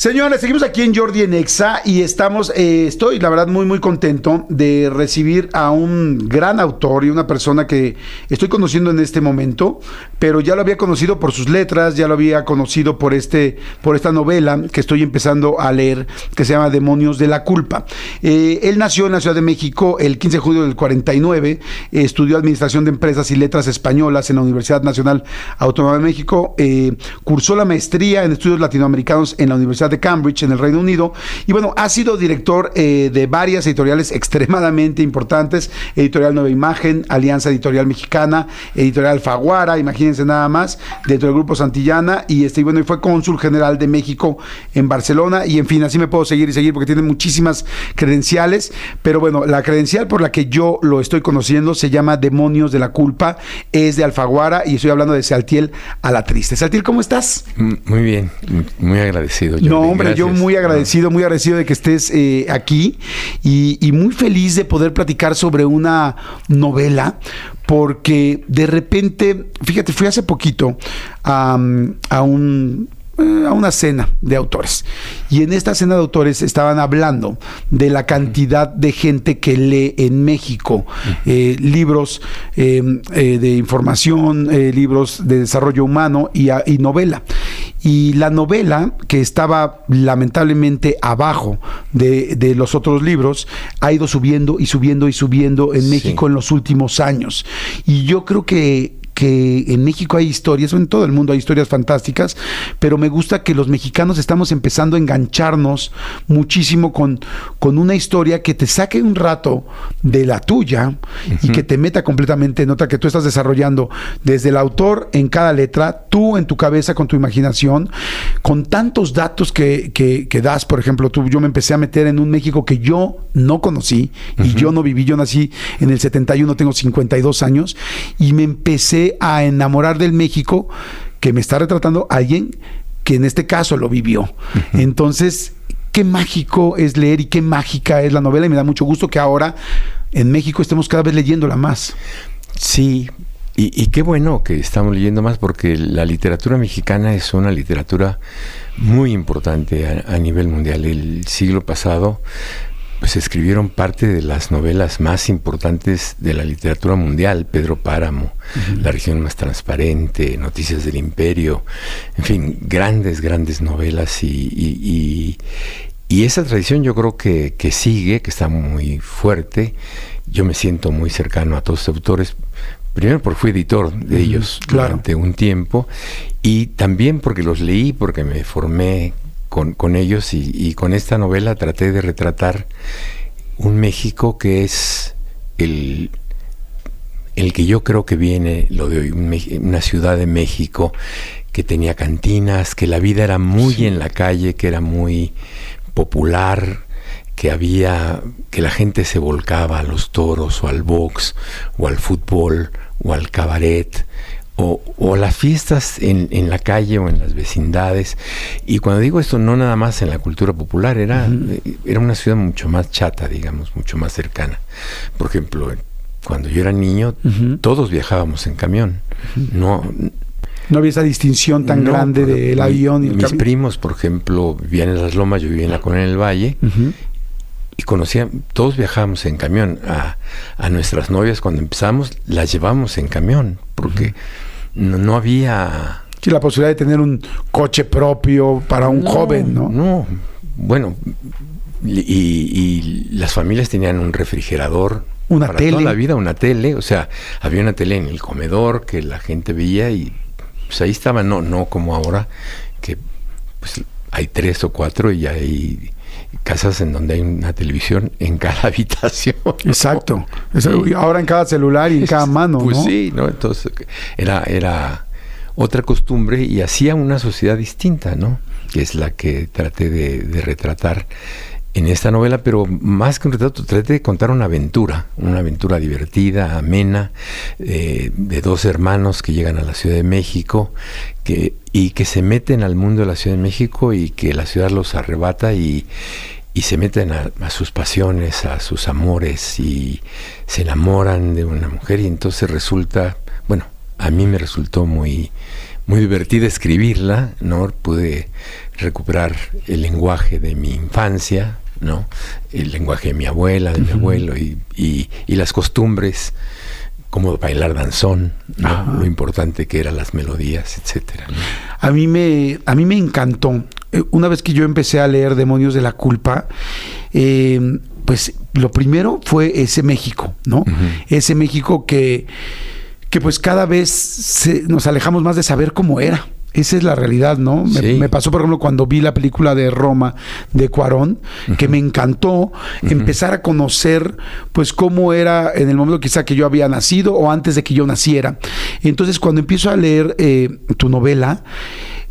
Señores, seguimos aquí en Jordi en Exa y estoy la verdad muy contento de recibir a un gran autor y una persona que estoy conociendo en este momento, pero ya lo había conocido por sus letras, ya lo había conocido por esta novela que estoy empezando a leer, que se llama Demonios de la Culpa. Él nació en la Ciudad de México el 15 de julio del 49, estudió Administración de Empresas y Letras Españolas en la Universidad Nacional Autónoma de México, cursó la maestría en Estudios Latinoamericanos en la Universidad de Cambridge en el Reino Unido y bueno, ha sido director de varias editoriales extremadamente importantes: Editorial Nueva Imagen, Alianza Editorial Mexicana, Editorial Alfaguara, imagínense nada más, dentro del Grupo Santillana, y bueno, y fue cónsul general de México en Barcelona, y en fin, así me puedo seguir porque tiene muchísimas credenciales, pero bueno, la credencial por la que yo lo estoy conociendo se llama Demonios de la Culpa, es de Alfaguara y estoy hablando de Saltiel a la Triste. Saltiel, ¿cómo estás? Muy bien, muy agradecido. No, hombre, gracias. Yo muy agradecido de que estés aquí y muy feliz de poder platicar sobre una novela, porque de repente, fíjate, fui hace poquito a una cena de autores, y en esta cena de autores estaban hablando de la cantidad de gente que lee en México libros de información, libros de desarrollo humano y novela. Y la novela, que estaba lamentablemente abajo de los otros libros, ha ido subiendo en México en los últimos años. Y yo creo que en México hay historias, en todo el mundo hay historias fantásticas, pero me gusta que los mexicanos estamos empezando a engancharnos muchísimo con una historia que te saque un rato de la tuya y que te meta completamente en otra que tú estás desarrollando, desde el autor en cada letra, tú en tu cabeza con tu imaginación, con tantos datos que das. Por ejemplo, yo me empecé a meter en un México que yo no conocí y yo no viví. Yo nací en el 71, tengo 52 años, y me empecé a enamorar del México que me está retratando alguien que en este caso lo vivió. Entonces, qué mágico es leer y qué mágica es la novela, y me da mucho gusto que ahora en México estemos cada vez leyéndola más. Sí, y qué bueno que estamos leyendo más, porque la literatura mexicana es una literatura muy importante a nivel mundial. El siglo pasado pues escribieron parte de las novelas más importantes de la literatura mundial: Pedro Páramo, La región más transparente, Noticias del Imperio, en fin, grandes novelas, y esa tradición yo creo que sigue, que está muy fuerte. Yo me siento muy cercano a todos los autores, primero porque fui editor de ellos durante un tiempo, y también porque los leí, porque me formé con ellos, y con esta novela traté de retratar un México que es el que yo creo que viene lo de hoy, una ciudad de México que tenía cantinas, que la vida era muy en la calle, que era muy popular, que la gente se volcaba a los toros o al box o al fútbol o al cabaret, o las fiestas en la calle o en las vecindades. Y cuando digo esto, no nada más en la cultura popular, era una ciudad mucho más chata, digamos, mucho más cercana. Por ejemplo, cuando yo era niño, todos viajábamos en camión. No había esa distinción tan grande del avión y el mis primos, por ejemplo, vivían en Las Lomas, yo vivía en la Colonia del Valle, y todos viajábamos en camión. A nuestras novias, cuando empezamos, las llevamos en camión, porque no había... Sí, la posibilidad de tener un coche propio para un joven, ¿no? No, bueno, y las familias tenían un refrigerador, una para tele. Toda la vida, una tele, o sea, había una tele en el comedor que la gente veía, y pues ahí estaba, no como ahora, que pues hay 3 o 4 y hay casas en donde hay una televisión en cada habitación. Exacto. Sí. Ahora en cada celular y en cada mano, pues ¿no? Sí, ¿no? Entonces era otra costumbre, y hacía una sociedad distinta, ¿no? Que es la que traté de retratar en esta novela, pero más que un retrato, traté de contar una aventura divertida, amena, de 2 hermanos que llegan a la Ciudad de México, y que se meten al mundo de la Ciudad de México, y que la ciudad los arrebata, y se meten a sus pasiones, a sus amores, y se enamoran de una mujer, y entonces resulta, bueno, a mí me resultó muy muy divertida escribirla, ¿no? Pude recuperar el lenguaje de mi infancia, ¿no? El lenguaje de mi abuela, de mi abuelo y las costumbres, como bailar danzón, ¿no? Lo importante que eran las melodías, etcétera, ¿no? A mí me encantó. Una vez que yo empecé a leer Demonios de la Culpa, pues lo primero fue ese México, ¿no? Ese México que pues cada vez nos alejamos más de saber cómo era. Esa es la realidad, ¿no? Sí. Me pasó, por ejemplo, cuando vi la película de Roma de Cuarón, que me encantó empezar a conocer, pues, cómo era en el momento quizá que yo había nacido o antes de que yo naciera. Entonces, cuando empiezo a leer tu novela,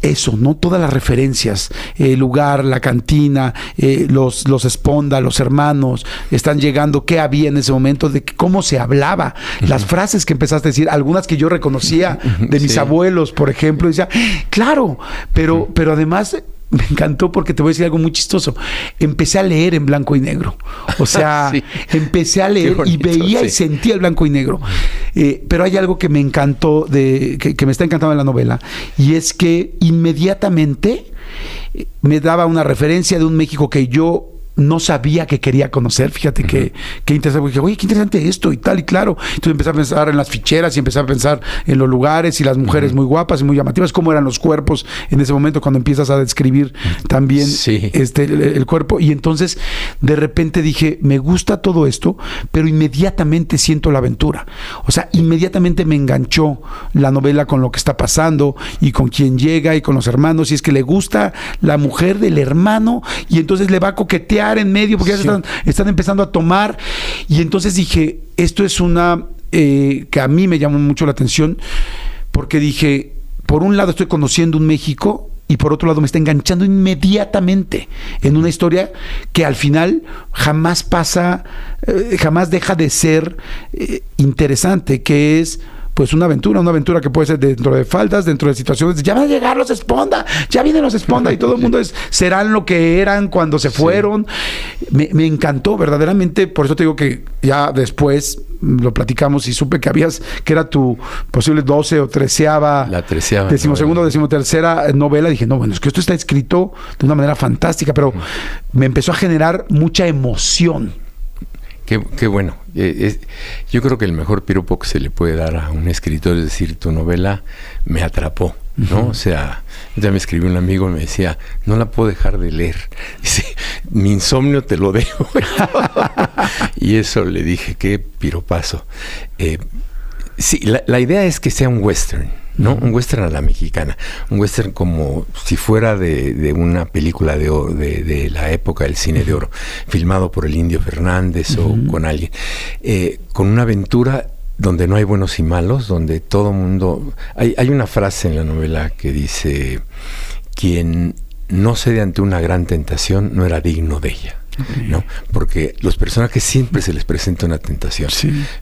eso, ¿no? Todas las referencias, el lugar, la cantina, los Esponda, los hermanos, están llegando, qué había en ese momento, de cómo se hablaba, las frases que empezaste a decir, algunas que yo reconocía de mis abuelos, por ejemplo, y decía, claro, pero además me encantó porque te voy a decir algo muy chistoso. Empecé a leer en blanco y negro. O sea, empecé a leer bonito, y veía y sentía el blanco y negro. Pero hay algo que me encantó, que me está encantando en la novela, y es que inmediatamente me daba una referencia de un México que yo no sabía que quería conocer. Fíjate qué interesante. Dije, oye, qué interesante esto y tal, y claro. Entonces empecé a pensar en las ficheras y empecé a pensar en los lugares y las mujeres muy guapas y muy llamativas, cómo eran los cuerpos en ese momento cuando empiezas a describir también el cuerpo. Y entonces de repente dije, me gusta todo esto, pero inmediatamente siento la aventura. O sea, inmediatamente me enganchó la novela con lo que está pasando y con quién llega y con los hermanos. Y es que le gusta la mujer del hermano y entonces le va a coquetear en medio porque ya están empezando a tomar. Y entonces dije, esto es una que a mí me llamó mucho la atención, porque dije, por un lado estoy conociendo un México y por otro lado me está enganchando inmediatamente en una historia que al final jamás pasa, jamás deja de ser interesante, que es pues una aventura que puede ser dentro de faldas, dentro de situaciones, ya van a llegar los Esponda, ya vienen los Esponda, y todo el mundo serán lo que eran cuando se fueron. Me encantó, verdaderamente, por eso te digo que ya después lo platicamos y supe que era tu posible 12 o 13ª, la 13ª, 13ª novela. Dije, no, bueno, es que esto está escrito de una manera fantástica, pero me empezó a generar mucha emoción. Qué bueno. Yo creo que el mejor piropo que se le puede dar a un escritor es decir, tu novela me atrapó, ¿no? O sea, ya me escribió un amigo y me decía, no la puedo dejar de leer. Dice, mi insomnio te lo dejo. Y eso le dije, qué piropazo. Sí, la idea es que sea un western, ¿no? Un western a la mexicana, un western como si fuera de una película de la época del cine de oro, filmado por el Indio Fernández o con alguien, con una aventura donde no hay buenos y malos, donde todo mundo... Hay una frase en la novela que dice, quien no cede ante una gran tentación no era digno de ella. ¿No? Porque los personajes siempre se les presenta una tentación,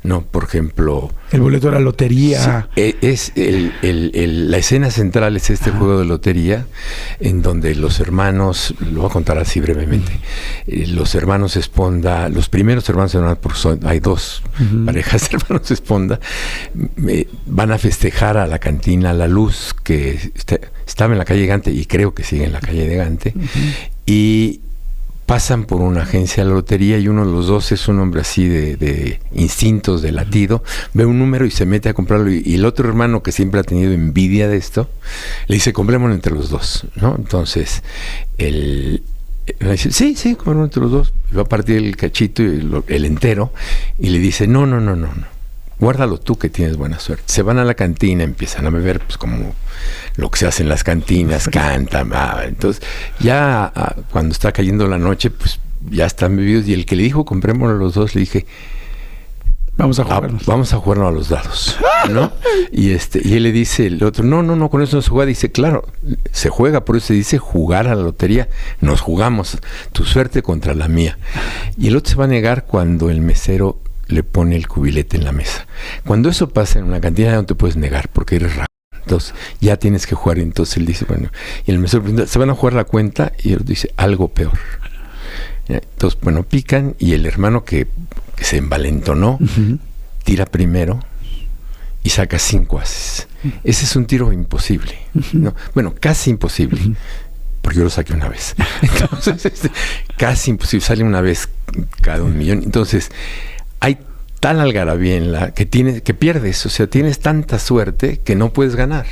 ¿no? Por ejemplo, el boleto de la lotería. Es la escena central es este juego de lotería en donde los hermanos, lo voy a contar así brevemente, los hermanos Esponda, los primeros hermanos Esponda, porque hay dos parejas de hermanos Esponda, van a festejar a la cantina La Luz, que estaba en la calle Gante y creo que sigue en la calle de Gante, y pasan por una agencia de la lotería y uno de los dos es un hombre así de instintos, de latido, ve un número y se mete a comprarlo, y el otro hermano, que siempre ha tenido envidia de esto, le dice, comprémoslo entre los dos, ¿no? Entonces él le dice, sí, comprémoslo entre los dos, y va a partir el cachito y el entero, y le dice, no, guárdalo tú, que tienes buena suerte. Se van a la cantina, empiezan a beber, pues como lo que se hace en las cantinas, cantan. Entonces, ya cuando está cayendo la noche, pues ya están bebidos. Y el que le dijo, comprémoslo los dos, le dije, vamos a jugarnos a los dados, ¿no? y él le dice, el otro, no, con eso no se juega. Dice, claro, se juega, por eso se dice jugar a la lotería. Nos jugamos, tu suerte contra la mía. Y el otro se va a negar cuando el mesero le pone el cubilete en la mesa. Cuando eso pasa en una cantina no te puedes negar porque eres raro. Entonces ya tienes que jugar. Y entonces él dice, bueno, y el mesero pregunta, ¿se van a jugar la cuenta? Y él dice, algo peor. Entonces, bueno, pican y el hermano que se envalentonó tira primero y sacas 5 ases. Ese es un tiro imposible, ¿no? Bueno, casi imposible, porque yo lo saqué una vez. Entonces, casi imposible, sale una vez cada 1,000,000. Entonces, hay tal algarabía en que pierdes, o sea, tienes tanta suerte que no puedes ganar.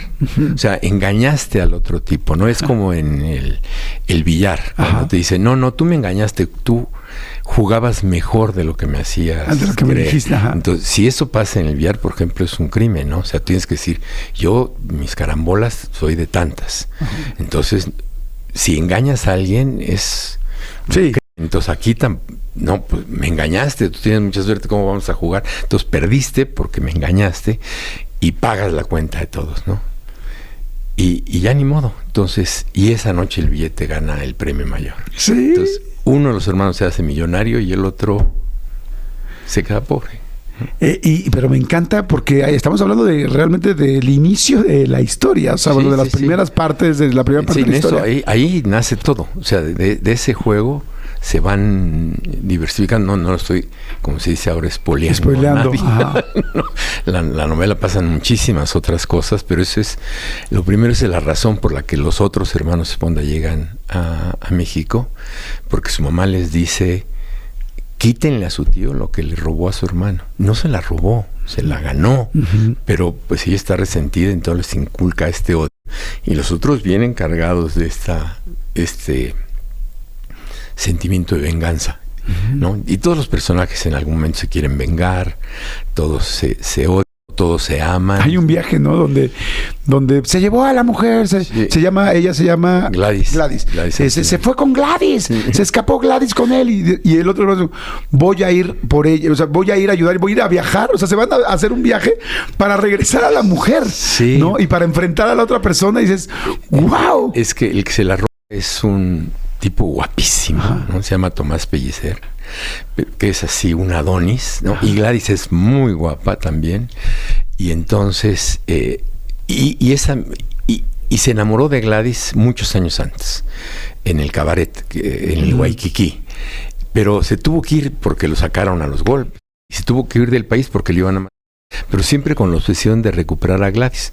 O sea, engañaste al otro tipo, no es como en el billar, cuando te dicen, no, tú me engañaste, tú jugabas mejor de lo que me hacías de lo que me dijiste. Entonces, si eso pasa en el billar, por ejemplo, es un crimen, ¿no? O sea, tienes que decir, yo, mis carambolas, soy de tantas. Entonces, si engañas a alguien, es... Sí. Entonces aquí no, pues me engañaste, tú tienes mucha suerte, ¿cómo vamos a jugar? Entonces perdiste porque me engañaste y pagas la cuenta de todos, ¿no? Y ya ni modo. Entonces, y esa noche el billete gana el premio mayor. Sí. Entonces, uno de los hermanos se hace millonario y el otro se queda pobre. Pero me encanta porque estamos hablando realmente del inicio de la historia, o sea, de las primeras partes, de la primera parte de la historia. Ahí nace todo, o sea, de ese juego se van diversificando, no lo estoy, como se dice ahora, spoileando. No, la novela pasan muchísimas otras cosas, pero lo primero es la razón por la que los otros hermanos Esponda llegan a México, porque su mamá les dice: quítenle a su tío lo que le robó a su hermano. No se la robó, se la ganó. Pero pues ella está resentida, entonces les inculca este odio. Y los otros vienen cargados de este sentimiento de venganza, ¿no? Y todos los personajes en algún momento se quieren vengar, todos se odian, todos se aman. Hay un viaje, ¿no? Donde se llevó a la mujer, ella se llama Gladys. Se fue con Gladys, se escapó Gladys con él y el otro, voy a ir por ella, o sea, voy a ir a ayudar, voy a ir a viajar, o sea, se van a hacer un viaje para regresar a la mujer, ¿no? Y para enfrentar a la otra persona y dices, ¡wow! Es que el que se la roba es un tipo guapísimo, ¿no? Se llama Tomás Pellicer, que es así un Adonis, ¿no? Y Gladys es muy guapa también. Y entonces y se enamoró de Gladys muchos años antes, en el cabaret, en el Waikiki. Pero se tuvo que ir porque lo sacaron a los golpes. Y se tuvo que ir del país porque le iban a matar. Pero siempre con la obsesión de recuperar a Gladys.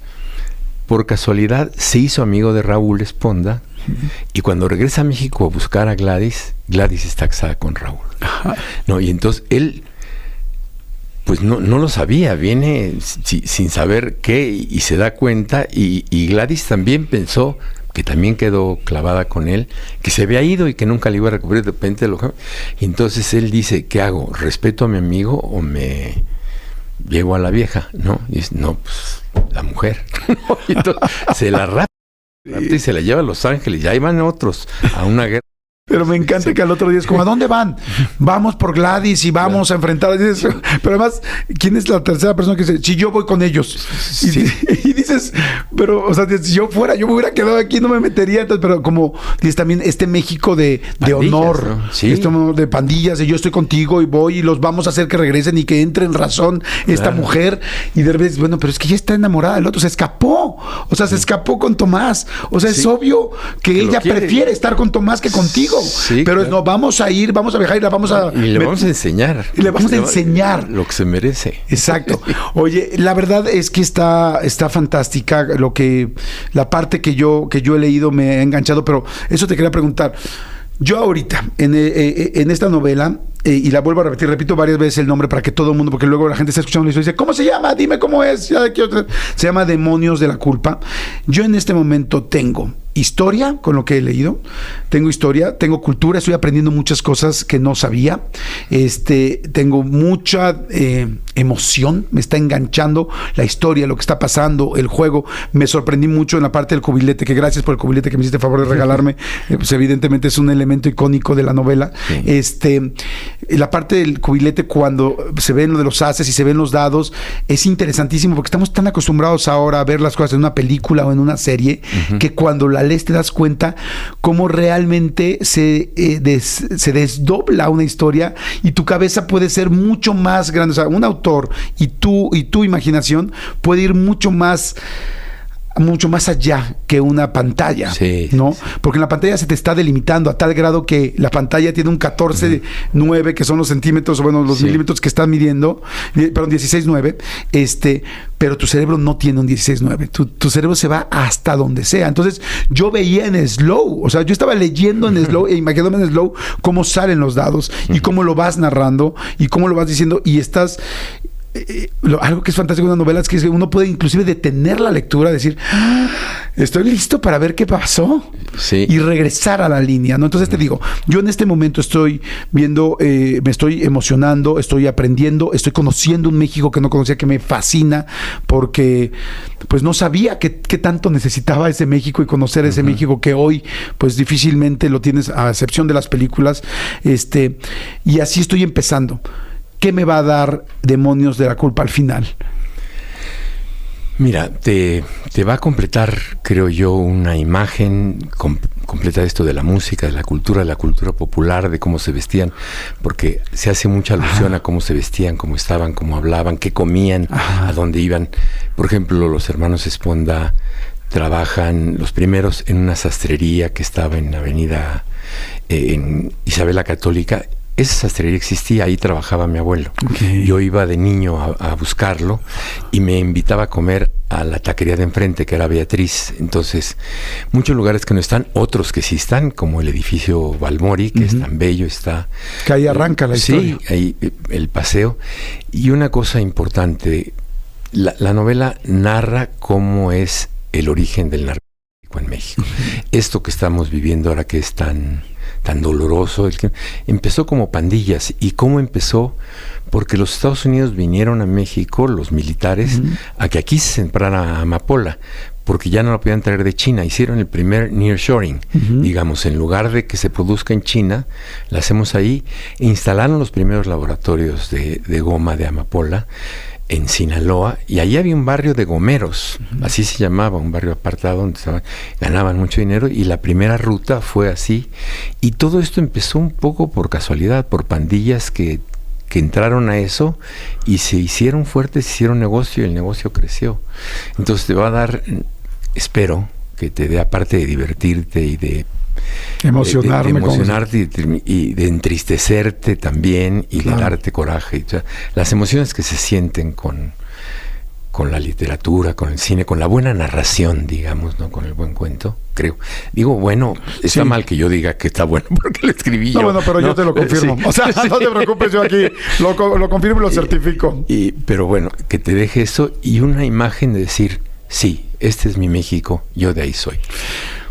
Por casualidad se hizo amigo de Raúl Esponda, y cuando regresa a México a buscar a Gladys está casada con Raúl. No, y entonces él pues no lo sabía, viene sin saber qué, y se da cuenta, y Gladys también pensó, que también quedó clavada con él, que se había ido y que nunca le iba a recuperar, de repente y entonces él dice, ¿qué hago? ¿Respeto a mi amigo o me llevo a la vieja? ¿No? Y dice, no, pues la mujer. Y entonces se la rapa y se la lleva a Los Ángeles, y ahí van otros a una guerra. Pero me encanta que al otro día es como, ¿a dónde van? Vamos por Gladys y vamos a enfrentar. Pero además, ¿quién es la tercera persona que dice, si yo voy con ellos? Y dices, pero, o sea, si yo me hubiera quedado aquí, no me metería. Entonces, pero como dices también, este México de honor, ¿no? Sí. De pandillas, de yo estoy contigo y voy y los vamos a hacer que regresen y que entre en razón esta mujer. Y de repente, bueno, pero es que ella está enamorada del otro, se escapó. O sea, se escapó con Tomás. O sea, es obvio que ella prefiere estar con Tomás que contigo. Sí, pero claro. No, vamos a viajar y la vamos a... Y le vamos a enseñar. Y le vamos a enseñar. Lo que se merece. Exacto. Oye, la verdad es que está fantástica la parte que yo he leído me ha enganchado, pero eso te quería preguntar. Yo ahorita, en esta novela, y la vuelvo a repetir, repito varias veces el nombre para que todo el mundo, porque luego la gente está escuchando y dice, ¿cómo se llama? Dime cómo es. Se llama Demonios de la Culpa. Yo en este momento tengo historia, con lo que he leído, tengo cultura, estoy aprendiendo muchas cosas que no sabía, tengo mucha emoción, me está enganchando la historia, lo que está pasando, el juego. Me sorprendí mucho en la parte del cubilete, que gracias por el cubilete que me hiciste favor de regalarme, pues evidentemente es un elemento icónico de la novela. Sí. La parte del cubilete, cuando se ven lo de los ases y se ven los dados, es interesantísimo porque estamos tan acostumbrados ahora a ver las cosas en una película o en una serie, que cuando la lees te das cuenta cómo realmente se desdobla una historia y tu cabeza puede ser mucho más grande. O sea, un autor y tu imaginación puede ir mucho más mucho más allá que una pantalla, sí, ¿no? Sí. Porque en la pantalla se te está delimitando a tal grado que la pantalla tiene un 14.9, que son los centímetros, o bueno, los milímetros que están midiendo, perdón, 16.9, pero tu cerebro no tiene un 16.9. Tu cerebro se va hasta donde sea. Entonces, yo veía en slow, o sea, yo estaba leyendo en slow e imaginándome en slow cómo salen los dados y cómo lo vas narrando y cómo lo vas diciendo y estás... algo que es fantástico de una novela es que uno puede inclusive detener la lectura, decir, estoy listo para ver qué pasó y regresar a la línea, ¿no? Entonces te digo, yo en este momento estoy viendo, me estoy emocionando, estoy aprendiendo, estoy conociendo un México que no conocía, que me fascina, porque pues no sabía qué tanto necesitaba ese México y conocer ese México que hoy pues difícilmente lo tienes, a excepción de las películas, y así estoy empezando. ¿Qué me va a dar Demonios de la Culpa al final? Mira, te va a completar, creo yo, una imagen completa de esto de la música, de la cultura popular, de cómo se vestían, porque se hace mucha alusión a cómo se vestían, cómo estaban, cómo hablaban, qué comían, a dónde iban. Por ejemplo, los hermanos Esponda trabajan los primeros en una sastrería que estaba en Avenida en Isabel la Católica. Esa sastrería existía, ahí trabajaba mi abuelo. Yo iba de niño a buscarlo y me invitaba a comer a la taquería de enfrente, que era Beatriz. Entonces, muchos lugares que no están, otros que sí están, como el edificio Balmori, que es tan bello, está... Que ahí arranca la historia. Sí, ahí el paseo. Y una cosa importante, la novela narra cómo es el origen del narcotráfico en México. Esto que estamos viviendo ahora, que es tan doloroso, empezó como pandillas. ¿Y cómo empezó? Porque los Estados Unidos vinieron a México, los militares, a que aquí se sembrara amapola, porque ya no la podían traer de China. Hicieron el primer nearshoring, digamos, en lugar de que se produzca en China, la hacemos ahí. E instalaron los primeros laboratorios de goma de amapola en Sinaloa, y ahí había un barrio de gomeros, así se llamaba, un barrio apartado donde ganaban mucho dinero, y la primera ruta fue así. Y todo esto empezó un poco por casualidad, por pandillas que entraron a eso y se hicieron fuertes, hicieron negocio, y el negocio creció. Entonces te va a dar, espero que te dé, aparte de divertirte y de emocionarte y de entristecerte también, y de darte coraje. O sea, las emociones que se sienten con la literatura, con el cine, con la buena narración, digamos, ¿no? Con el buen cuento, creo. Digo, bueno, está mal que yo diga que está bueno porque lo escribí yo. No, bueno, pero yo te lo confirmo. O sea, no te preocupes, yo aquí lo confirmo y lo certifico. Pero bueno, que te deje eso y una imagen de decir, sí, este es mi México, yo de ahí soy.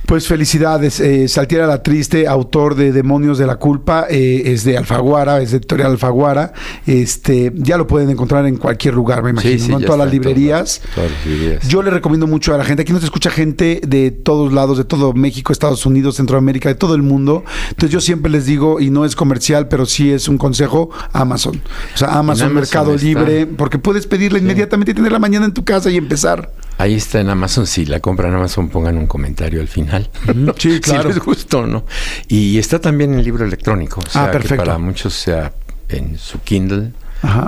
Pues felicidades, Saltiel Alatriste, autor de Demonios de la Culpa, es de Alfaguara, es de Editorial Alfaguara. Ya lo pueden encontrar en cualquier lugar, me imagino, ¿no? En todas las librerías. Todas las librerías. Yo le recomiendo mucho a la gente. Aquí nos escucha gente de todos lados, de todo México, Estados Unidos, Centroamérica, de todo el mundo. Entonces yo siempre les digo, y no es comercial, pero sí es un consejo, Amazon. O sea, Amazon Mercado Libre, porque puedes pedirla inmediatamente y tenerla mañana en tu casa y empezar. Ahí está en Amazon. Si la compran en Amazon, pongan un comentario al final. Sí, claro. Si les gustó, ¿no? Y está también en libro electrónico. O sea, perfecto. Que para muchos sea en su Kindle.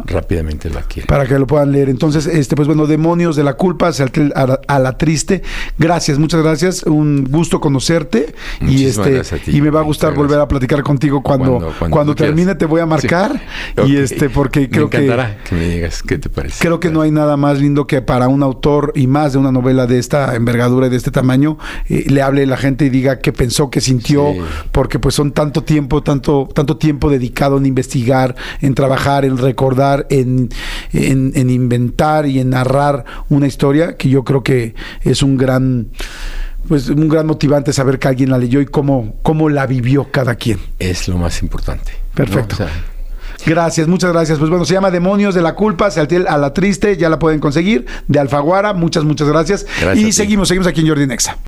Rápidamente lo adquieren. Para que lo puedan leer. Entonces, pues bueno, Demonios de la Culpa, Saltiel Alatriste. Gracias, muchas gracias. Un gusto conocerte. Muchísimas gracias a ti. Y me va a gustar volver a platicar contigo cuando termine. Te voy a marcar. Sí. Y porque creo que... Me encantará que me digas qué te parece. Creo que no hay nada más lindo que para un autor, y más de una novela de esta envergadura y de este tamaño, le hable a la gente y diga qué pensó, qué sintió, porque pues son tanto tiempo dedicado en investigar, en trabajar, en recordar, en inventar y en narrar una historia, que yo creo que es un gran motivante saber que alguien la leyó y cómo la vivió cada quien. Es lo más importante. Perfecto. ¿No? O sea, gracias, muchas gracias. Pues bueno, se llama Demonios de la Culpa, Saltiel Alatriste, ya la pueden conseguir, de Alfaguara. Muchas gracias. Y seguimos aquí en Jordi Nexa.